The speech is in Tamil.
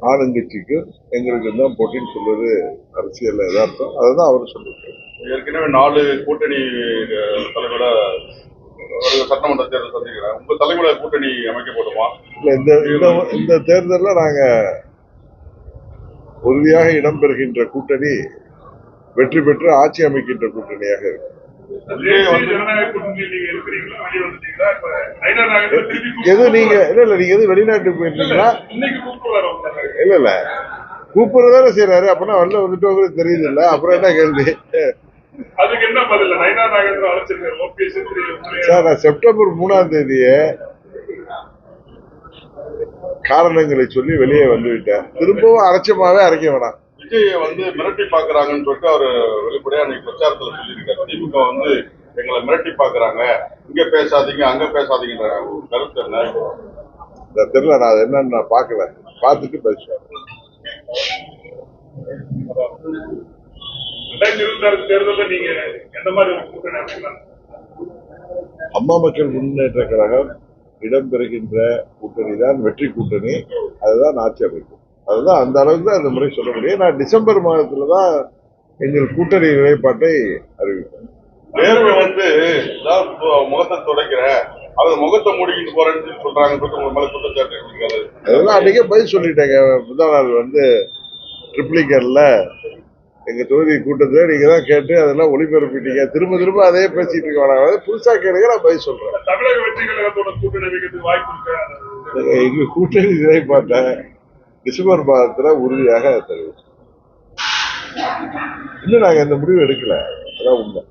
ஆளுங்கட்சிக்கு எங்களுக்கு தான் போட்டின்னு சொல்றது அரசியல் எதார்த்தம். அதுதான் அவரு சொல்லிருக்காரு. ஏற்கனவே 4 கூட்டணி தலைவர சட்டமன்ற தேர்தல் சந்திக்கிறேன். உங்க தலைமையில கூட்டணி அமைக்கப்படுமா? இல்ல, இந்த தேர்தலில் நாங்க உறுதியாக இடம்பெறுகின்ற கூட்டணி வெற்றி பெற்று ஆட்சி அமைக்கின்ற கூட்டணியாக இருக்கு. எது நீங்க நீங்க எது வெளிநாட்டுக்கு போயிருந்தீங்களா? இல்ல கூப்பிடுறதான செய்யறாரு. அப்படின்னா வரல வந்துட்டு தெரியுது இல்ல. அப்புறம் என்ன கேள்வி? அதுக்கு என்ன பதில்? சார், நான் செப்டம்பர் 3ஆம் தேதியே காரணங்களை சொல்லி வெளியே வந்துவிட்டேன். திரும்பவும் அரைச்சமாவே அரைக்க வேணாம். விஜய் மிரட்டி பாக்குறாங்கன்னு சொல்லிட்டு அவரு வெளிப்படையா அன்னைக்கு பிரச்சாரத்துல சொல்லியிருக்காரு. திமுக எங்களை மிரட்டி பாக்குறாங்க, இங்க பேசாதீங்க அங்க பேசாதீங்கன்ற கருத்து என்ன? தெரியல, நான் என்னன்னு நான் பாக்கல. பார்த்துட்டு பேசுவேன். அம்மா மக்கள் முன்னேற்ற கழகம் இடம்பெறுகின்ற கூட்டணி தான் வெற்றி கூட்டணி. அதுதான் ஆட்சி அமைக்கும். அதுதான் அந்த அளவுக்கு தான் அந்த முறை சொல்ல முடியும். நான் டிசம்பர் மாதத்துலதான் எங்கள் கூட்டணி நிலைப்பாட்டை அறிவிப்பேன். நேரு முகத்தை துடைக்கிறேன், அது முகத்தை மூடிக்கிட்டு போறேன்னு சொல்றாங்க. அதெல்லாம் அன்னைக்கே பதில் சொல்லிட்டேங்க. முதல் நாள் ட்ரிப்ளிகர்ல எங்க தொகுதி கூட்டத்தை நீங்க தான் கேட்டு அதெல்லாம் ஒளிபரப்பிட்டீங்க. திரும்ப திரும்ப அதே பேசிட்டு இருக்க வேணாம். புதுசா கேளுங்க, நான் பதில் சொல்றேன். தமிழக வெற்றி கழகத்தோட கூட்டணி வைக்கிறதுக்கு வாய்ப்பு இருக்கு. எங்க கூட்டணி நிலைப்பாட்டை டிசம்பர் மாதத்துல உறுதியாக தெரிவிச்சோம். இன்னும் நாங்க இந்த முடிவு எடுக்கல. அதான் உண்மை.